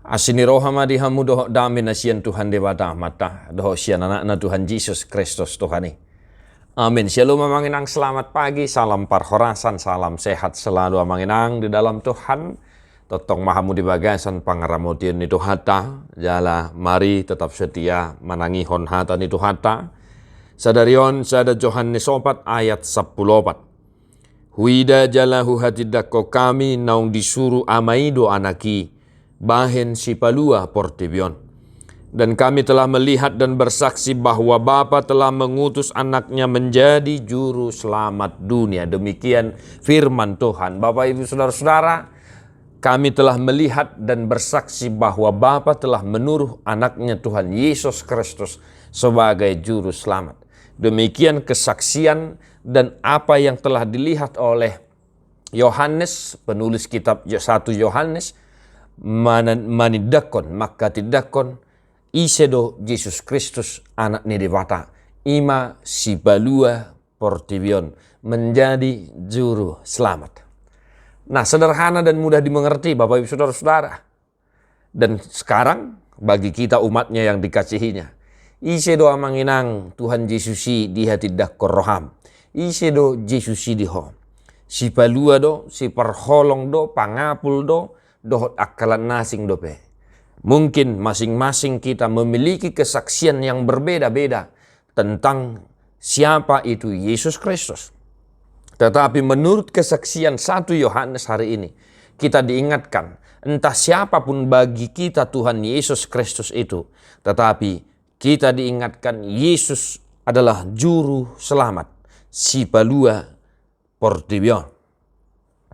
Asini rohama dihamu doho dami nasian Tuhan dewata mata doho sian anak Tuhan Yesus Kristus Tuhani. Amin. Shalom amanginang, selamat pagi, salam parhorasan, salam sehat selalu amanginang di dalam Tuhan. Totong mahamu di bagasan pangaramutian itu hata, jala mari tetap setia manangihon hata itu hata. Sadarion sada Johannes 4 ayat 14. Huida jalahu hatidako kami naung disuruh amaido anaki. Bahen si palua portibion. Dan kami telah melihat dan bersaksi bahwa Bapa telah mengutus anaknya menjadi juru selamat dunia. Demikian firman Tuhan. Bapak ibu saudara-saudara, kami telah melihat dan bersaksi bahwa Bapa telah menuruh anaknya Tuhan Yesus Kristus sebagai juru selamat. Demikian kesaksian dan apa yang telah dilihat oleh Yohanes, penulis kitab 1 Yohanes, manidakon maka tidakon isedo Yesus Kristus anak dewata ima si balua portibion menjadi juru selamat. Nah, sederhana dan mudah dimengerti Bapak Ibu Saudara-saudara. Dan sekarang bagi kita umatnya yang dikasihinya, isedo amanginang Tuhan Yesusi di hati dakor roham, isedo Yesusi diho si balua do si perholong do pangapul do dohot akalan nasing dope. Mungkin masing-masing kita memiliki kesaksian yang berbeda-beda tentang siapa itu Yesus Kristus. Tetapi menurut kesaksian 1 Yohanes hari ini, kita diingatkan entah siapapun bagi kita Tuhan Yesus Kristus itu, tetapi kita diingatkan Yesus adalah juru selamat, si palua portibion.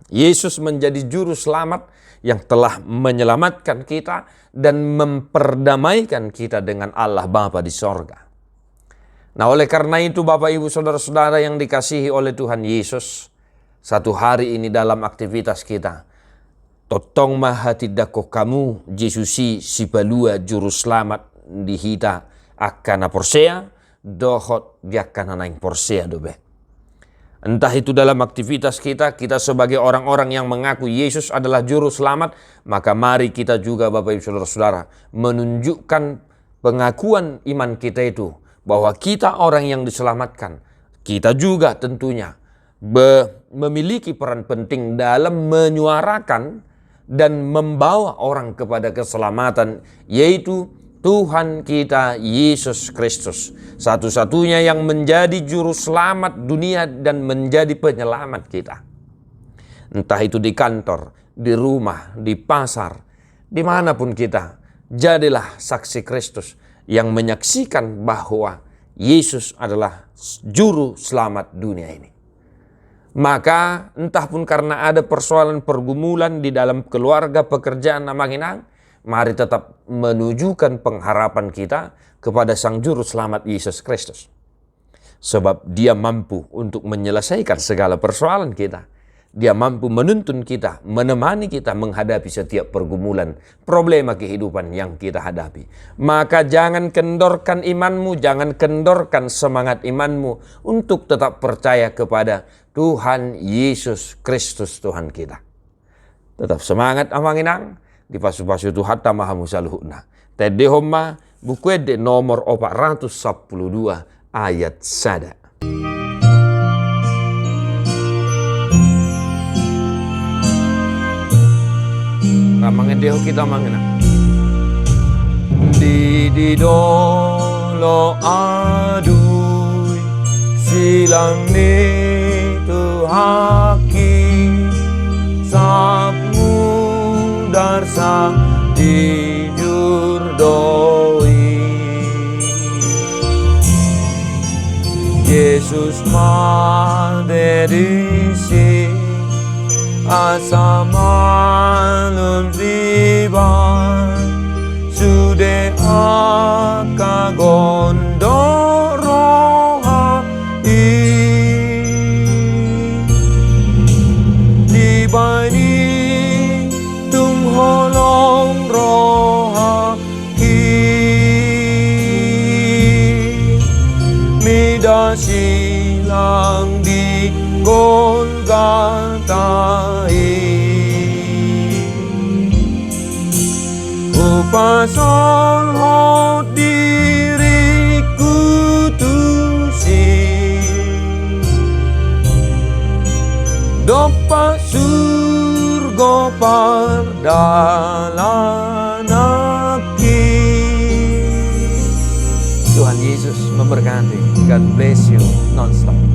Yesus menjadi juru selamat yang telah menyelamatkan kita dan memperdamaikan kita dengan Allah Bapa di sorga. Nah, oleh karena itu Bapak Ibu Saudara-saudara yang dikasihi oleh Tuhan Yesus, satu hari ini dalam aktivitas kita, totong mahatidako kamu Yesusi si balua juru selamat di hita akana porsea dohot diakana naing porsea dobe. Entah itu dalam aktivitas kita sebagai orang-orang yang mengaku Yesus adalah juru selamat, maka mari kita juga Bapak Ibu Saudara-saudara menunjukkan pengakuan iman kita itu bahwa kita orang yang diselamatkan. Kita juga tentunya memiliki peran penting dalam menyuarakan dan membawa orang kepada keselamatan, yaitu Tuhan kita Yesus Kristus, satu-satunya yang menjadi juru selamat dunia dan menjadi penyelamat kita. Entah itu di kantor, di rumah, di pasar, dimanapun kita, jadilah saksi Kristus yang menyaksikan bahwa Yesus adalah juru selamat dunia ini. Maka entah pun karena ada persoalan pergumulan di dalam keluarga, pekerjaan, namanginang, mari tetap menunjukkan pengharapan kita kepada Sang Juru Selamat Yesus Kristus. Sebab Dia mampu untuk menyelesaikan segala persoalan kita. Dia mampu menuntun kita, menemani kita menghadapi setiap pergumulan, problema kehidupan yang kita hadapi. Maka jangan kendorkan imanmu, jangan kendorkan semangat imanmu untuk tetap percaya kepada Tuhan Yesus Kristus Tuhan kita. Tetap semangat amanginang. Di pasu-pasu itu hatta mahamu saluhuna. Tede homma buku ede nomor 412 ayat sada. Ramangan deho kita mangena. Di dolo adui silang ni tu haki sapu darsa dijur doi Yesus maderisi asa malum ziban sude akagondoro hai dibani holong rohaki mida si 西 lang di Golgata son hot diriku tusing dopa surga pardalan aki. Tuhan Yesus memberkati. God bless you non-stop.